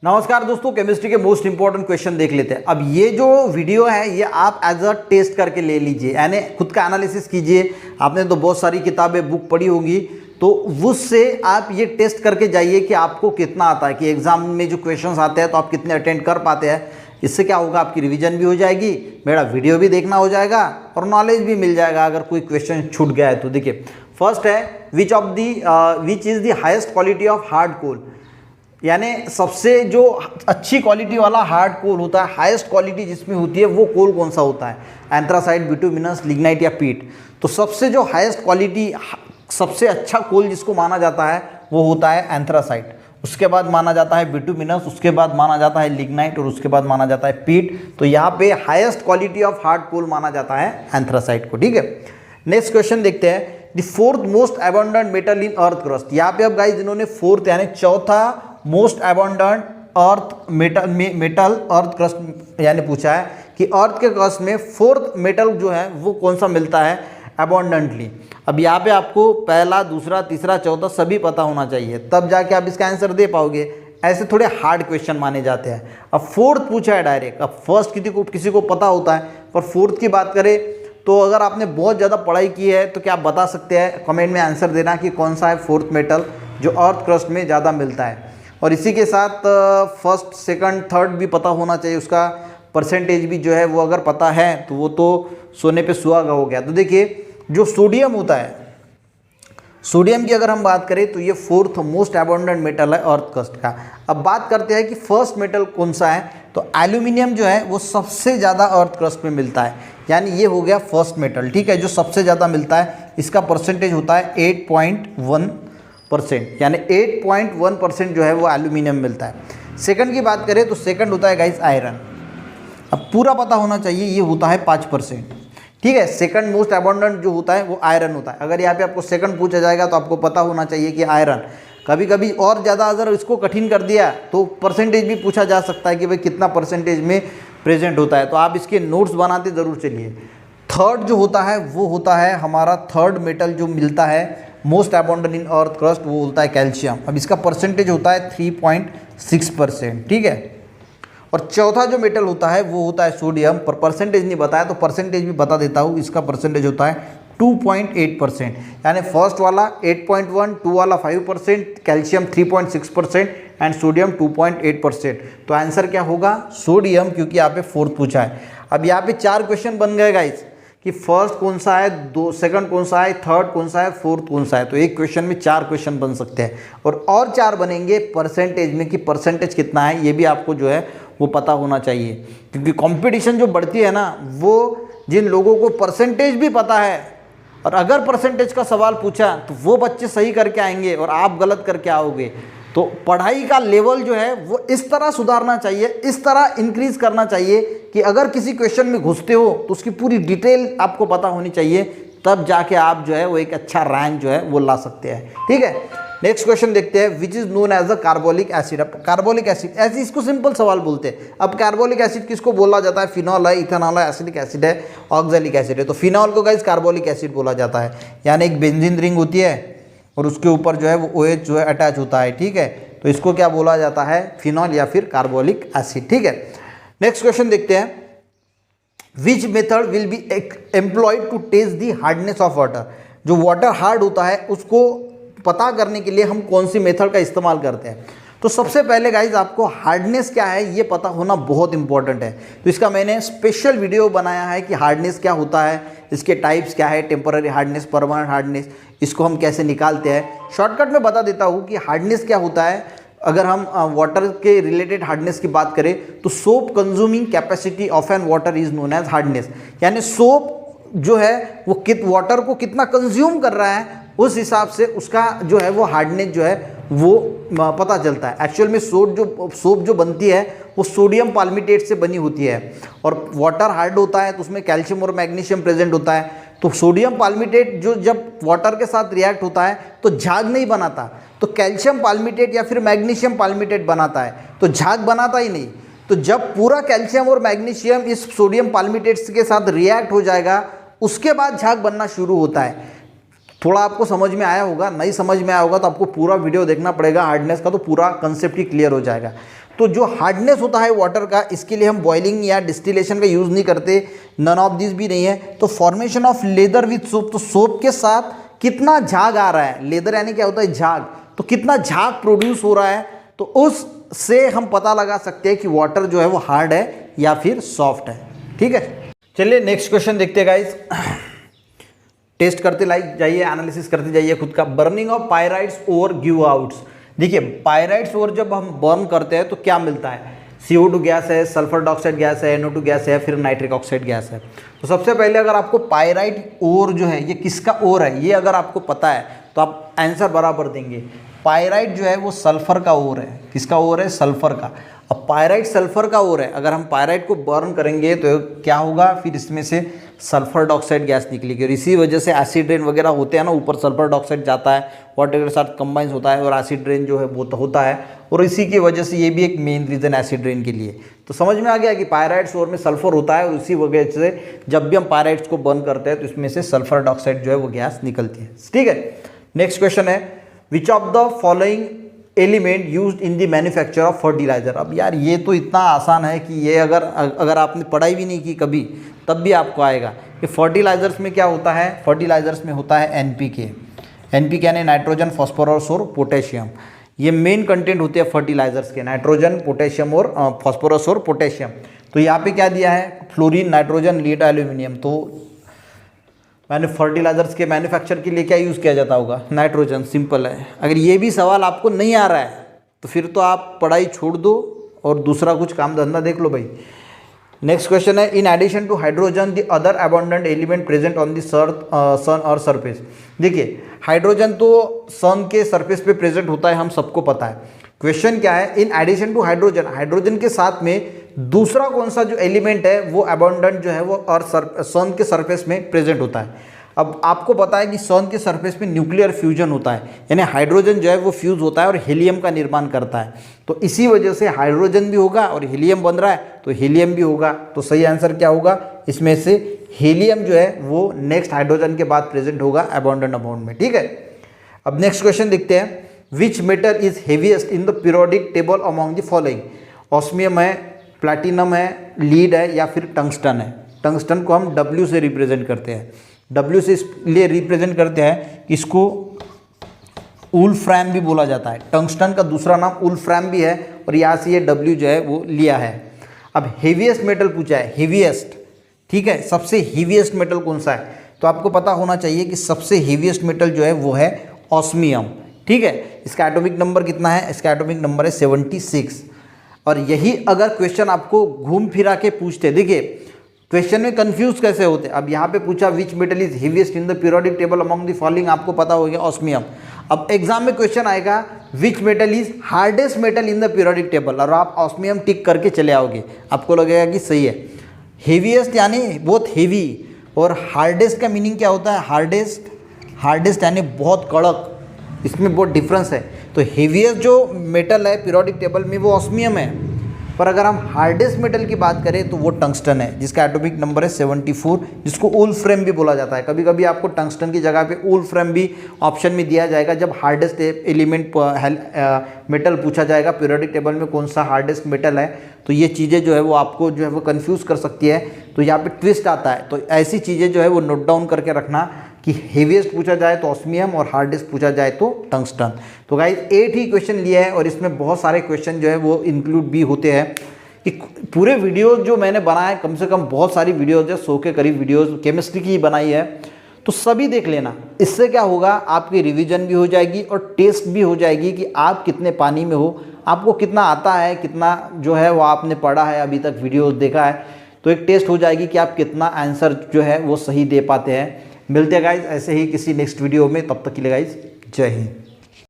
नमस्कार दोस्तों, केमिस्ट्री के मोस्ट इंपॉर्टेंट क्वेश्चन देख लेते हैं। अब ये जो वीडियो है ये आप एज अ टेस्ट करके ले लीजिए, यानी खुद का एनालिसिस कीजिए। आपने तो बहुत सारी किताबें बुक पढ़ी होगी, तो उससे आप ये टेस्ट करके जाइए कि आपको कितना आता है, कि एग्जाम में जो क्वेश्चंस आते हैं तो आप कितने अटेंड कर पाते हैं। इससे क्या होगा, आपकी रिवीजन भी हो जाएगी, मेरा वीडियो भी देखना हो जाएगा और नॉलेज भी मिल जाएगा अगर कोई क्वेश्चन छूट गया है तो। देखिए फर्स्ट है which is the highest quality of hard coal, यानी सबसे जो अच्छी क्वालिटी वाला हार्ड कोल होता है, हाईएस्ट क्वालिटी जिसमें होती है वो कोल कौन सा होता है, एंथ्रासाइट, बिटुमिनस, लिग्नाइट या पीट। तो सबसे जो हाईएस्ट क्वालिटी, सबसे अच्छा कोल जिसको माना जाता है वो होता है एंथ्रासाइट। उसके बाद माना जाता है बिटुमिनस, उसके बाद माना जाता है लिग्नाइट और उसके बाद माना जाता है पीट। तो यहाँ पे हाईएस्ट क्वालिटी ऑफ हार्ड कोल माना जाता है एंथ्रासाइट को। ठीक है, नेक्स्ट क्वेश्चन देखते हैं। The fourth most abundant metal in earth crust. यहाँ पे अब गाइस इन्होंने फोर्थ यानी चौथा most abundant earth metal earth crust यानी पूछा है कि अर्थ के क्रस्ट में फोर्थ मेटल जो है वो कौन सा मिलता है अबंडेंटली। अब यहाँ पे आपको पहला, दूसरा, तीसरा, चौथा सभी पता होना चाहिए, तब जाके आप इसका आंसर दे पाओगे। ऐसे थोड़े हार्ड क्वेश्चन माने जाते हैं। अब फोर्थ पूछा है डायरेक्ट, अब फर्स्ट किसी को पता होता है, पर फोर्थ की बात करें तो अगर आपने बहुत ज़्यादा पढ़ाई की है तो क्या आप बता सकते हैं, कमेंट में आंसर देना कि कौन सा है फोर्थ मेटल जो अर्थ क्रस्ट में ज़्यादा मिलता है। और इसी के साथ फर्स्ट, सेकंड, थर्ड भी पता होना चाहिए, उसका परसेंटेज भी जो है वो अगर पता है तो वो तो सोने पे सुहागा हो गया। तो देखिए जो सोडियम होता है, सोडियम की अगर हम बात करें तो ये फोर्थ मोस्ट अबंडेंट मेटल है अर्थ क्रस्ट का। अब बात करते हैं कि फर्स्ट मेटल कौन सा है, तो एल्यूमिनियम जो है वो सबसे ज़्यादा अर्थ क्रस्ट में मिलता है, यानी ये हो गया फर्स्ट मेटल। ठीक है, जो सबसे ज़्यादा मिलता है, इसका परसेंटेज होता है 8.1%, यानी 8.1% जो है वो एल्यूमिनियम मिलता है। सेकंड की बात करें तो सेकंड होता है गाइस आयरन। अब पूरा पता होना चाहिए, ये होता है 5%। ठीक है, सेकंड मोस्ट अबंडेंट जो होता है वो आयरन होता है। अगर यहाँ पे आपको सेकंड पूछा जाएगा तो आपको पता होना चाहिए कि आयरन। कभी कभी और ज़्यादा अगर इसको कठिन कर दिया तो परसेंटेज भी पूछा जा सकता है कि भाई कितना परसेंटेज में प्रेजेंट होता है, तो आप इसके नोट्स बनाते ज़रूर चलिए। थर्ड जो होता है वो होता है हमारा थर्ड मेटल जो मिलता है मोस्ट अबंडेंट इन अर्थ क्रस्ट, वो होता है कैल्शियम। अब इसका परसेंटेज होता है 3.6%। ठीक है, और चौथा जो मेटल होता है वो होता है सोडियम, पर परसेंटेज नहीं बताया तो परसेंटेज भी बता देता हूँ। इसका परसेंटेज होता है 2.8%, यानी फर्स्ट वाला 8.1, टू वाला 5%, कैल्शियम 3.6% एंड सोडियम 2.8%। तो आंसर क्या होगा, सोडियम, क्योंकि यहाँ पे फोर्थ पूछा है। अब यहाँ पे 4 क्वेश्चन बन गए गाइस कि फर्स्ट कौन सा है, सेकंड कौन सा है, थर्ड कौन सा है, फोर्थ कौन सा है। तो एक क्वेश्चन में 4 क्वेश्चन बन सकते हैं और 4 बनेंगे परसेंटेज में, कि परसेंटेज कितना है ये भी आपको जो है वो पता होना चाहिए। क्योंकि कंपटीशन जो बढ़ती है ना, वो जिन लोगों को परसेंटेज भी पता है और अगर परसेंटेज का सवाल पूछा तो वो बच्चे सही करके आएंगे और आप गलत करके आओगे। तो पढ़ाई का लेवल जो है वो इस तरह सुधारना चाहिए, इस तरह इंक्रीज करना चाहिए कि अगर किसी क्वेश्चन में घुसते हो तो उसकी पूरी डिटेल आपको पता होनी चाहिए, तब जाके आप जो है वो एक अच्छा रैंक जो है वो ला सकते हैं। ठीक है, नेक्स्ट क्वेश्चन देखते हैं। Which is known as a carbolic acid. अब कार्बोलिक एसिड, ऐसे इसको सिंपल सवाल बोलते हैं। अब कार्बोलिक एसिड किसको बोला जाता है, फिनॉल है, इथेनॉल है, एसिडिक एसिड है, ऑक्सैलिक एसिड है। तो फिनॉल को गाइस कार्बोलिक एसिड बोला जाता है, यानी एक बेंजीन रिंग होती है और उसके ऊपर जो है वो OH जो है अटैच होता है। ठीक है, तो इसको क्या बोला जाता है, फिनॉल या फिर कार्बोलिक एसिड। ठीक है, नेक्स्ट क्वेश्चन देखते हैं। Which method will be employed to test the hardness of water. जो वाटर हार्ड होता है उसको पता करने के लिए हम कौन सी मेथड का इस्तेमाल करते हैं। तो सबसे पहले गाइज आपको हार्डनेस क्या है ये पता होना बहुत इंपॉर्टेंट है। तो इसका मैंने स्पेशल वीडियो बनाया है कि हार्डनेस क्या होता है, इसके टाइप्स क्या है, टेम्पररी हार्डनेस, परमानेंट हार्डनेस, इसको हम कैसे निकालते हैं। शॉर्टकट में बता देता हूँ कि हार्डनेस क्या होता है। अगर हम वाटर के रिलेटेड हार्डनेस की बात करें तो soap consuming capacity of an water is known as hardness, यानी सोप जो है वो वाटर को कितना कंज्यूम कर रहा है उस हिसाब से उसका जो है वो हार्डनेस जो है वो पता चलता है। एक्चुअल में सोप जो बनती है वो सोडियम पाल्मिटेट से बनी होती है और वाटर हार्ड होता है तो उसमें कैल्शियम और मैग्नीशियम प्रेजेंट होता है। तो सोडियम पाल्मिटेट जो जब वाटर के साथ रिएक्ट होता है तो झाग नहीं बनाता, तो कैल्शियम पाल्मिटेट या फिर मैग्नीशियम पाल्मिटेट बनाता है, तो झाग बनाता ही नहीं। तो जब पूरा कैल्शियम और मैग्नीशियम इस सोडियम पाल्मिटेट्स के साथ रिएक्ट हो जाएगा उसके बाद झाग बनना शुरू होता है। थोड़ा आपको समझ में आया होगा, नहीं समझ में आया होगा तो आपको पूरा वीडियो देखना पड़ेगा हार्डनेस का, तो पूरा कंसेप्ट ही क्लियर हो जाएगा। तो जो हार्डनेस होता है वाटर का, इसके लिए हम बॉइलिंग या डिस्टिलेशन का यूज़ नहीं करते, नन ऑफ दिस भी नहीं है। तो formation of leather with soap, तो सोप के साथ कितना झाग आ रहा है, लेदर यानी क्या होता है झाग, तो कितना झाग प्रोड्यूस हो रहा है, तो उससे हम पता लगा सकते हैं कि वाटर जो है वो हार्ड है या फिर सॉफ्ट है। ठीक है, चलिए नेक्स्ट क्वेश्चन देखते हैं गाइस। टेस्ट करते जाइए, एनालिसिस करते जाइए खुद का। बर्निंग ऑफ पायराइड्स और गिव आउट्स। देखिए पायराइड्स और जब हम बर्न करते हैं तो क्या मिलता है, CO2 गैस है, सल्फर डाइऑक्साइड गैस है, NO2 गैस है, फिर नाइट्रिक ऑक्साइड गैस है। तो सबसे पहले अगर आपको पायराइड और जो है ये किसका और है, ये अगर आपको पता है तो आप आंसर बराबर देंगे। पायराइड जो है वो सल्फर का और है, किसका और है, सल्फर का। अब पायराइड सल्फर का और है, अगर हम पायराइड को बर्न करेंगे तो क्या होगा, फिर इसमें से सल्फर डाइऑक्साइड गैस निकलेगी और इसी वजह से एसिड रेन वगैरह होते हैं ना, ऊपर सल्फर डाइऑक्साइड जाता है, वाटर के साथ कंबाइन होता है और एसिड रेन जो है वो होता है, और इसी की वजह से ये भी एक मेन रीज़न एसिड रेन के लिए। तो समझ में आ गया कि पायराइड्स और में सल्फर होता है और इसी वजह से जब भी हम पायराइड्स को बर्न करते हैं तो इसमें से सल्फर डाइऑक्साइड जो है वो गैस निकलती है। ठीक है, नेक्स्ट क्वेश्चन है, which of the following element used in the manufacture of fertiliser. अब यार ये तो इतना आसान है कि ये अगर आपने पढ़ाई भी नहीं की कभी तब भी आपको आएगा कि फर्टिलाइजर्स में क्या होता है। फर्टिलाइजर्स में होता है NPK। NPK यानी नाइट्रोजन, फॉस्फोरस और पोटेशियम। ये मेन कंटेंट होते हैं फर्टिलाइजर्स के, नाइट्रोजन, पोटेशियम और फॉस्फोरस और पोटेशियम। तो यहाँ पे क्या दिया है, फ्लोरीन, नाइट्रोजन, लीड, एल्यूमिनियम। तो मैंने फर्टिलाइजर्स के मैन्युफैक्चर के लिए क्या यूज़ किया जाता होगा, नाइट्रोजन। सिंपल है। अगर ये भी सवाल आपको नहीं आ रहा है तो फिर तो आप पढ़ाई छोड़ दो और दूसरा कुछ काम धंधा देख लो भाई। नेक्स्ट क्वेश्चन है, in addition to hydrogen the other abundant element present on the sun और सरफेस। देखिए हाइड्रोजन तो सन के सरफेस पे प्रेजेंट होता है, हम सबको पता है। क्वेश्चन क्या है, in addition to hydrogen, hydrogen के साथ में दूसरा कौन सा जो एलिमेंट है वो अबंडेंट जो है वो और सन के सरफेस में प्रेजेंट होता है। अब आपको पता है कि सन के सरफेस में न्यूक्लियर फ्यूजन होता है, यानी हाइड्रोजन जो है वो फ्यूज होता है और हीलियम का निर्माण करता है। तो इसी वजह से हाइड्रोजन भी होगा और हीलियम बन रहा है तो हीलियम भी होगा। तो सही आंसर क्या होगा, इसमें से हीलियम जो है वो नेक्स्ट हाइड्रोजन के बाद प्रेजेंट होगा अबंडेंट अमाउंट में। ठीक है, अब नेक्स्ट क्वेश्चन देखते हैं, which metal is heaviest in the periodic table among the following. Osmium है, प्लैटिनम है, लीड है या फिर टंगस्टन है। टंगस्टन को हम W से रिप्रेजेंट करते हैं। W से इसलिए रिप्रेजेंट करते हैं कि इसको वुल्फ्राम भी बोला जाता है। टंगस्टन का दूसरा नाम वुल्फ्राम भी है और यहाँ से ये W जो है वो लिया है। अब हेवीएस्ट मेटल पूछा है, हेवीएस्ट। ठीक है, सबसे हेवीएस्ट मेटल कौन सा है, तो आपको पता होना चाहिए कि सबसे हेवीएस्ट मेटल जो है वो है ऑस्मियम। ठीक है, इसका एटॉमिक नंबर कितना है, इसका एटॉमिक नंबर है 76। और यही अगर क्वेश्चन आपको घूम फिरा के पूछते, देखिए क्वेश्चन में कंफ्यूज कैसे होते। अब यहाँ पे पूछा which metal is heaviest in the periodic table among the following, आपको पता हो गया ऑस्मियम। अब एग्जाम में क्वेश्चन आएगा which metal is hardest metal in the periodic table, और आप ऑस्मियम टिक करके चले आओगे, आपको लगेगा कि सही है। हेवीएस्ट यानी बहुत हेवी, और हार्डेस्ट का मीनिंग क्या होता है, हार्डेस्ट यानी बहुत कड़क, इसमें बहुत डिफरेंस है। तो हेवीएस्ट जो मेटल है पीरियोडिक टेबल में वो ऑस्मियम है, पर अगर हम हार्डेस्ट मेटल की बात करें तो वो टंगस्टन है, जिसका एटॉमिक नंबर है 74, जिसको वुल्फ्राम भी बोला जाता है। कभी कभी आपको टंगस्टन की जगह पे वुल्फ्राम भी ऑप्शन में दिया जाएगा जब हार्डेस्ट एलिमेंट मेटल पूछा जाएगा पीरियोडिक टेबल में कौन सा हार्डेस्ट मेटल है। तो ये चीज़ें जो है वो आपको जो है वो कंफ्यूज कर सकती है, तो यहाँ पे ट्विस्ट आता है। तो ऐसी चीज़ें जो है वो नोट डाउन करके रखना कि हेवीएस्ट पूछा जाए तो ऑस्मियम और हार्डेस्ट पूछा जाए तो टंगस्टन। तो गाइस 8 ही क्वेश्चन लिए हैं और इसमें बहुत सारे क्वेश्चन जो है वो इंक्लूड भी होते हैं। कि पूरे वीडियो जो मैंने बनाए, कम से कम बहुत सारी वीडियोज़ है, 100 के करीब वीडियोज़ केमिस्ट्री की बनाई है, तो सभी देख लेना। इससे क्या होगा, आपकी रिवीजन भी हो जाएगी और टेस्ट भी हो जाएगी कि आप कितने पानी में हो, आपको कितना आता है, कितना जो है वो आपने पढ़ा है, अभी तक वीडियो देखा है। तो एक टेस्ट हो जाएगी कि आप कितना आंसर जो है वो सही दे पाते हैं। मिलते हैं गाइज ऐसे ही किसी नेक्स्ट वीडियो में, तब तक के लिए गाइज जय हिंद।